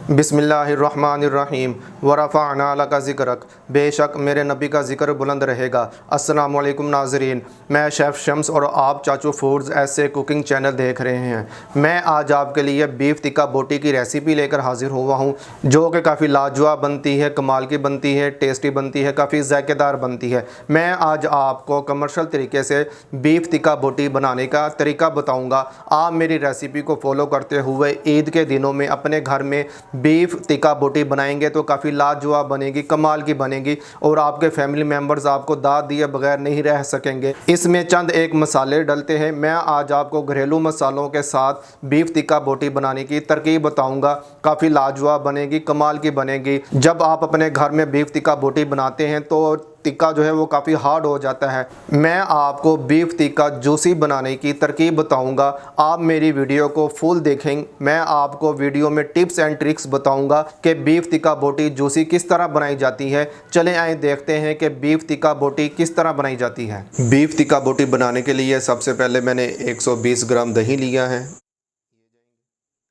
बिस्मिल्लाहिर्रहमानिर्रहीम वरफ़अना लका ज़िक्रक। बेशक मेरे नबी का ज़िक्र बुलंद रहेगा। अस्सलामु अलैकुम नाज़रीन, मैं शेफ़ शम्स और आप चाचू फूड्स ऐसे कुकिंग चैनल देख रहे हैं। मैं आज आपके लिए बीफ टिक्का बोटी की रेसिपी लेकर हाज़िर हुआ हूँ, जो कि काफ़ी लाजवाब बनती है, कमाल की बनती है, टेस्टी बनती है, काफ़ी ज़ायकेदार बनती है। मैं आज आपको कमर्शियल तरीके से बीफ टिक्का बोटी बनाने का तरीका बताऊँगा। आप मेरी रेसिपी को फॉलो करते हुए ईद के दिनों में अपने घर में बीफ टिक्का बोटी बनाएंगे तो काफ़ी लाजवाब बनेगी, कमाल की बनेगी और आपके फैमिली मेम्बर्स आपको दाद दिए बगैर नहीं रह सकेंगे। इसमें चंद एक मसाले डलते हैं। मैं आज आपको घरेलू मसालों के साथ बीफ टिक्का बोटी बनाने की तरकीब बताऊंगा। काफ़ी लाजवाब बनेगी, कमाल की बनेगी। जब आप अपने घर में बीफ टिक्का बोटी बनाते हैं तो टिक्का जो है वो काफ़ी हार्ड हो जाता है। मैं आपको बीफ टिक्का जूसी बनाने की तरकीब बताऊंगा। आप मेरी वीडियो को फुल देखें। मैं आपको वीडियो में टिप्स एंड ट्रिक्स बताऊंगा कि बीफ टिक्का बोटी जूसी किस तरह बनाई जाती है। चले आए देखते हैं कि बीफ टिक्का बोटी किस तरह बनाई जाती है। बीफ टिक्का बोटी बनाने के लिए सबसे पहले मैंने 120 ग्राम दही लिया है।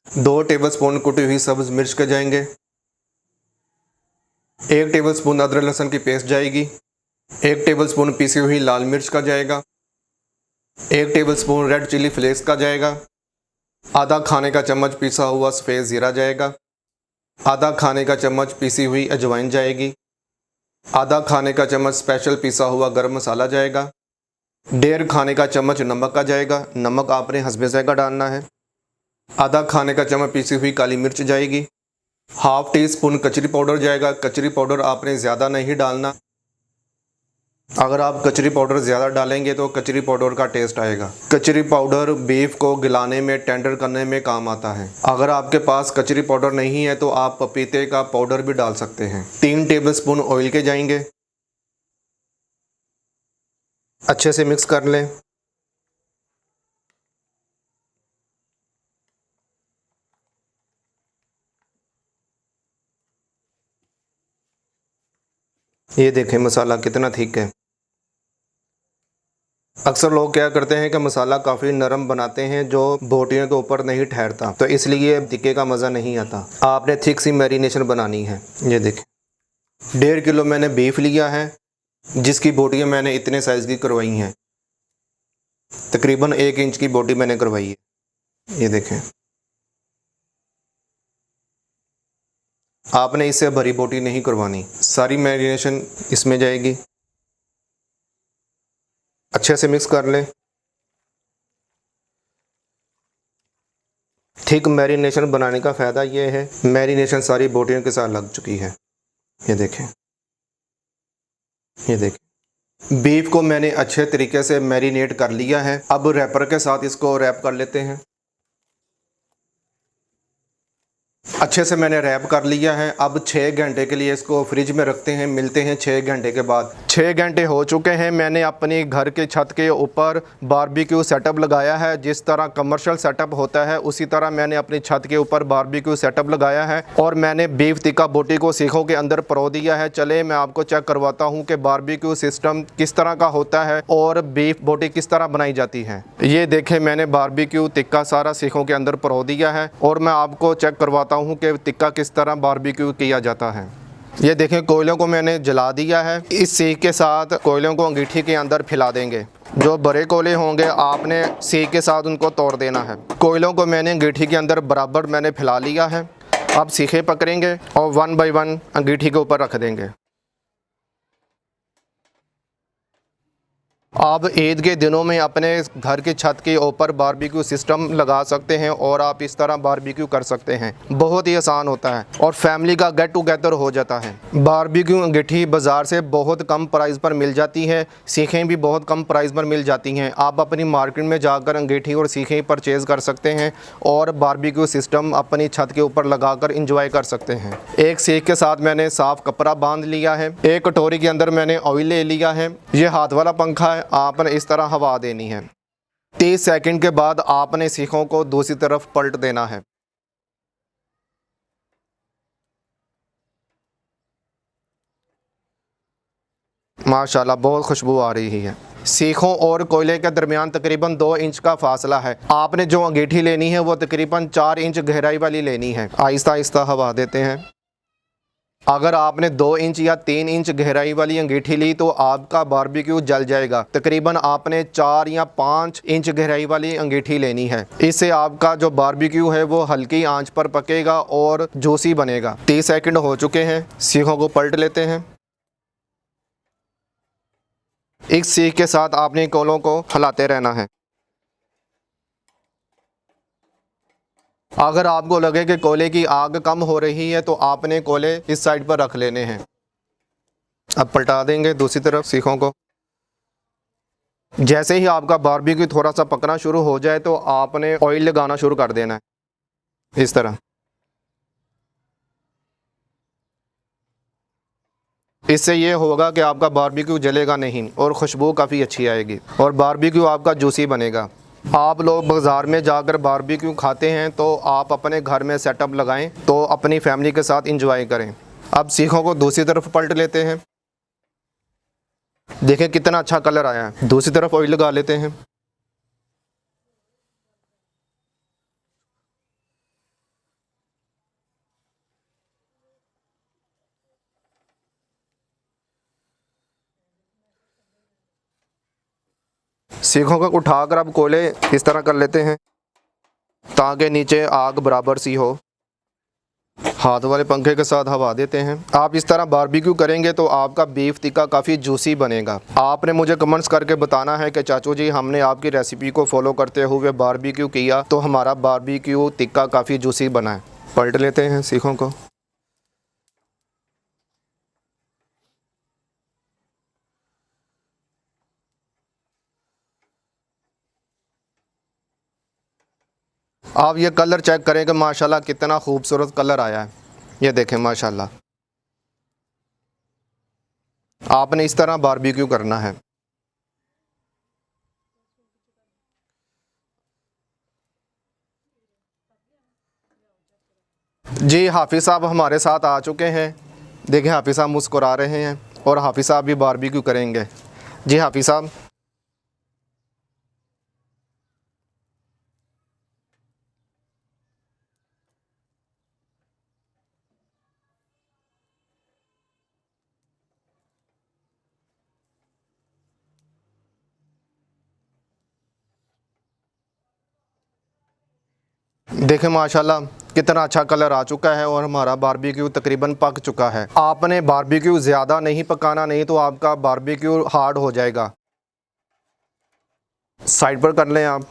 2 टेबलस्पून कुटी हुई सब्ज़ मिर्च के जाएंगे। 1 टेबलस्पून अदरक लहसुन की पेस्ट जाएगी। 1 टेबलस्पून पीसी हुई लाल मिर्च का जाएगा। 1 टेबलस्पून रेड चिली फ्लेक्स का जाएगा। आधा खाने का चम्मच पिसा हुआ सफ़ेद ज़ीरा जाएगा। आधा खाने का चम्मच पीसी हुई अजवाइन जाएगी। आधा खाने का चम्मच स्पेशल पिसा हुआ गरम मसाला जाएगा। 1.5 खाने का चम्मच नमक का जाएगा। नमक आपने हस्बे ज़ायक़ा डालना है। आधा खाने का चम्मच पीसी हुई काली मिर्च जाएगी। हाफ़ टी स्पून कचरी पाउडर जाएगा। कचरी पाउडर आपने ज़्यादा नहीं डालना। अगर आप कचरी पाउडर ज़्यादा डालेंगे तो कचरी पाउडर का टेस्ट आएगा। कचरी पाउडर बीफ को गलाने में, टेंडर करने में काम आता है। अगर आपके पास कचरी पाउडर नहीं है तो आप पपीते का पाउडर भी डाल सकते हैं। 3 टेबलस्पून ऑयल के जाएंगे। अच्छे से मिक्स कर लें। ये देखें मसाला कितना थिक है। अक्सर लोग क्या करते हैं कि मसाला काफ़ी नरम बनाते हैं जो बोटियों के ऊपर नहीं ठहरता, तो इसलिए टिक्के का मज़ा नहीं आता। आपने थिक सी मैरिनेशन बनानी है। ये देखें 1.5 किलो मैंने बीफ लिया है, जिसकी बोटियाँ मैंने इतने साइज़ की करवाई हैं। तकरीबन 1 इंच की बोटी मैंने करवाई है। ये देखें, आपने इससे भरी बोटी नहीं करवानी। सारी मैरिनेशन इसमें जाएगी। अच्छे से मिक्स कर लें। ठीक मैरिनेशन बनाने का फ़ायदा ये है, मैरिनेशन सारी बोटियों के साथ लग चुकी है। ये देखें, ये देखें बीफ को मैंने अच्छे तरीके से मैरिनेट कर लिया है। अब रैपर के साथ इसको रैप कर लेते हैं। अच्छे से मैंने रैप कर लिया है। अब 6 घंटे के लिए इसको फ्रिज में रखते हैं। मिलते हैं 6 घंटे के बाद। 6 घंटे हो चुके हैं। मैंने अपनी घर के छत के ऊपर बारबेक्यू सेटअप लगाया है। जिस तरह कमर्शियल सेटअप होता है उसी तरह मैंने अपनी छत के ऊपर बारबेक्यू सेटअप लगाया है और मैंने बीफ टिक्का बोटी को सीखों के अंदर परो दिया है। चले मैं आपको चेक करवाता हूँ कि बारबेक्यू सिस्टम किस तरह का होता है और बीफ बोटी किस तरह बनाई जाती है। ये देखें मैंने बारबेक्यू टिक्का सारा सीखों के अंदर परो दिया है और मैं आपको चेक करवाता हूँ कि टिक्का किस तरह बारबेक्यू किया जाता है। ये देखें कोयलों को मैंने जला दिया है। इस सीख के साथ कोयलों को अंगीठी के अंदर फैला देंगे। जो बड़े कोयले होंगे आपने सीख के साथ उनको तोड़ देना है। कोयलों को मैंने अंगीठी के अंदर बराबर मैंने फैला लिया है। अब सीखें पकड़ेंगे और 1 बाय 1 अंगीठी के ऊपर रख देंगे। आप ईद के दिनों में अपने घर की छत के ऊपर बारबेक्यू सिस्टम लगा सकते हैं और आप इस तरह बारबेक्यू कर सकते हैं। बहुत ही आसान होता है और फैमिली का गेट टुगेदर हो जाता है। बारबेक्यू अंगीठी बाज़ार से बहुत कम प्राइस पर मिल जाती है। सीखें भी बहुत कम प्राइस पर मिल जाती हैं। आप अपनी मार्केट में जाकर अंगीठी और सीखें परचेज़ कर सकते हैं और बारबेक्यू सिस्टम अपनी छत के ऊपर लगाकर इंजॉय कर सकते हैं। एक सीख के साथ मैंने साफ़ कपड़ा बांध लिया है। एक कटोरी के अंदर मैंने ऑयल ले लिया है। ये हाथ वाला पंखा है। आपने इस तरह हवा देनी है। 30 सेकंड के बाद आपने सीखों को दूसरी तरफ पलट देना है। माशाल्लाह बहुत खुशबू आ रही है। सीखों और कोयले के दरमियान तकरीबन 2 इंच का फासला है। आपने जो अंगीठी लेनी है वो तकरीबन 4 इंच गहराई वाली लेनी है। आहिस्ता आहिस्ता हवा देते हैं। अगर आपने 2 इंच या 3 इंच गहराई वाली अंगीठी ली तो आपका बारबेक्यू जल जाएगा। तकरीबन आपने 4 या 5 इंच गहराई वाली अंगीठी लेनी है। इससे आपका जो बारबेक्यू है वो हल्की आंच पर पकेगा और जूसी बनेगा। 30 सेकंड हो चुके हैं। सीखों को पलट लेते हैं। एक सीख के साथ आपने कोलों को हिलाते रहना है। अगर आपको लगे कि कोयले की आग कम हो रही है तो आपने कोयले इस साइड पर रख लेने हैं। अब पलटा देंगे दूसरी तरफ सीखों को। जैसे ही आपका बारबेक्यू थोड़ा सा पकना शुरू हो जाए तो आपने ऑयल लगाना शुरू कर देना है इस तरह। इससे ये होगा कि आपका बारबेक्यू जलेगा नहीं और खुशबू काफ़ी अच्छी आएगी और बारबेक्यू आपका जूसी बनेगा। आप लोग बाज़ार में जाकर बारबेक्यू खाते हैं तो आप अपने घर में सेटअप लगाएं तो अपनी फैमिली के साथ इंजॉय करें। अब सीखों को दूसरी तरफ पलट लेते हैं। देखें कितना अच्छा कलर आया है। दूसरी तरफ ऑयल लगा लेते हैं। सीखों को उठाकर अब कोयले इस तरह कर लेते हैं ताकि नीचे आग बराबर सी हो। हाथ वाले पंखे के साथ हवा देते हैं। आप इस तरह बारबेक्यू करेंगे तो आपका बीफ टिक्का काफ़ी जूसी बनेगा। आपने मुझे कमेंट्स करके बताना है कि चाचू जी हमने आपकी रेसिपी को फॉलो करते हुए बारबेक्यू किया तो हमारा बारबेक्यू टिक्का काफ़ी जूसी बना है। पलट लेते हैं सीखों को। आप ये कलर चेक करें कि माशाल्लाह कितना खूबसूरत कलर आया है। ये देखें माशाल्लाह। आपने इस तरह बारबेक्यू करना है। जी हाफिज़ साहब हमारे साथ आ चुके हैं। देखें हाफिज़ साहब मुस्कुरा रहे हैं और हाफिज़ साहब भी बारबेक्यू करेंगे। जी हाफिज़ साहब। देखें माशाल्लाह कितना अच्छा कलर आ चुका है और हमारा बारबेक्यू तकरीबन पक चुका है। आपने बारबेक्यू ज़्यादा नहीं पकाना, नहीं तो आपका बारबेक्यू हार्ड हो जाएगा। साइड पर कर लें आप।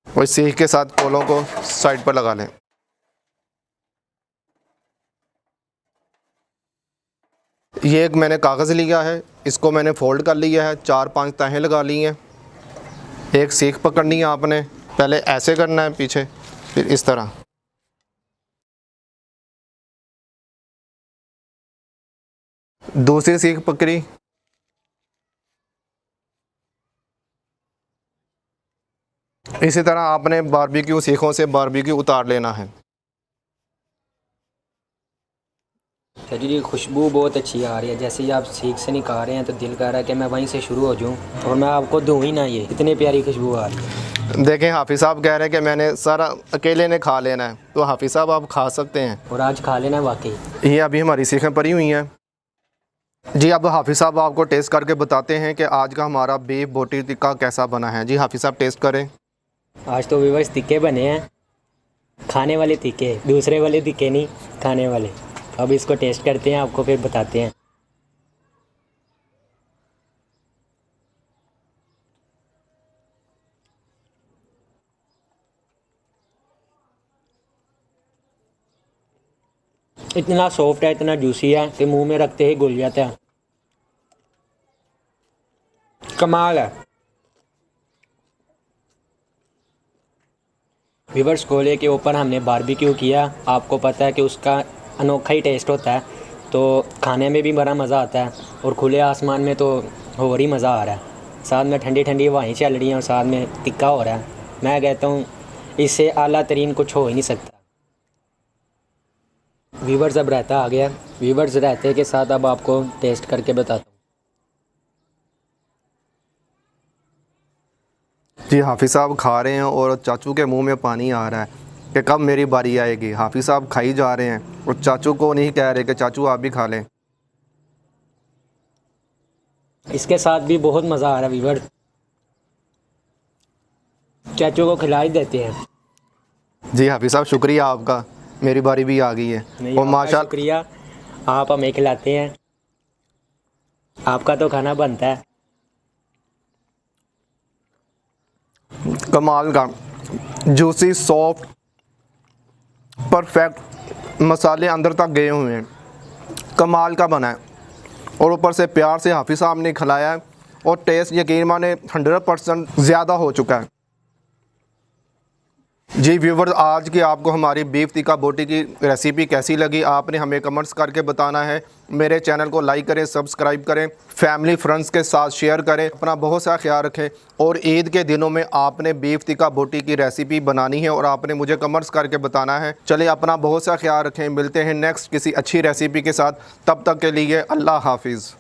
और सीख के साथ कोलों को साइड पर लगा लें। ये एक मैंने कागज़ लिया है, इसको मैंने फ़ोल्ड कर लिया है, 4-5 तहें लगा ली हैं। एक सीख पकड़नी है आपने, पहले ऐसे करना है पीछे, फिर इस तरह। दूसरी सीख पकड़ी, इसी तरह आपने बारबेक्यू सीखों से बारबेक्यू उतार लेना है। चाचू जी खुशबू बहुत अच्छी आ रही है। जैसे ही आप सीख से निकाल रहे हैं तो दिल कर रहा है कि मैं वहीं से शुरू हो जाऊं और मैं आपको दूं ही ना। ये इतनी प्यारी खुशबू आ रही है। देखें हाफिज़ साहब कह रहे हैं कि मैंने सारा अकेले ने खा लेना है, तो हाफिज़ साहब आप खा सकते हैं और आज खा लेना वाकई। ये अभी हमारी सीखें पड़ी हुई हैं। जी अब हाफिज़ साहब आपको टेस्ट करके बताते हैं कि आज का हमारा बीफ बोटी टिक्का कैसा बना है। जी हाफिज़ साहब टेस्ट करें। आज तो व्यूअर्स तिक्के बने हैं, खाने वाले तिक्के, दूसरे वाले तिक्के नहीं, खाने वाले। अब इसको टेस्ट करते हैं, आपको फिर बताते हैं। इतना सॉफ्ट है, इतना जूसी है कि मुंह में रखते ही घुल जाता है। कमाल है। व्यूअर्स कोयले के ऊपर हमने बारबेक्यू किया, आपको पता है कि उसका अनोखा ही टेस्ट होता है, तो खाने में भी बड़ा मज़ा आता है और खुले आसमान में तो और ही मज़ा आ रहा है। साथ में ठंडी ठंडी हवाएं चल रही हैं और साथ में टिक्का हो रहा है। मैं कहता हूँ इससे आला तरीन कुछ हो ही नहीं सकता। व्यूवर्स अब रहता आ गया। व्यूवर्स रहते के साथ अब आपको टेस्ट करके बताता हूँ। जी हाफिज़ साहब खा रहे हैं और चाचू के मुंह में पानी आ रहा है कि कब मेरी बारी आएगी। हाफिज़ साहब खाई जा रहे हैं और चाचू को नहीं कह रहे कि चाचू आप भी खा लें। इसके साथ भी बहुत मज़ा आ रहा है व्यूवर्स। चाचू को खिला ही देते हैं। जी हाफिज़ साहब शुक्रिया आपका, मेरी बारी भी आ गई है। नहीं, और आपका माशा शुक्रिया, आप हमें खिलाते हैं। आपका तो खाना बनता है। कमाल का, जूसी, सॉफ्ट, परफेक्ट, मसाले अंदर तक गए हुए हैं, कमाल का बना है। और ऊपर से प्यार से हाफिज़ साहब ने खिलाया है और टेस्ट यकीन माने 100% ज़्यादा हो चुका है। जी व्यूवर्स, आज की आपको हमारी बीफ टिक्का बोटी की रेसिपी कैसी लगी आपने हमें कमेंट्स करके बताना है। मेरे चैनल को लाइक करें, सब्सक्राइब करें, फैमिली फ्रेंड्स के साथ शेयर करें। अपना बहुत सा ख्याल रखें और ईद के दिनों में आपने बीफ टिक्का बोटी की रेसिपी बनानी है और आपने मुझे कमेंट्स करके बताना है। चलिए अपना बहुत सा ख्याल रखें, मिलते हैं नेक्स्ट किसी अच्छी रेसिपी के साथ। तब तक के लिए अल्लाह हाफिज़।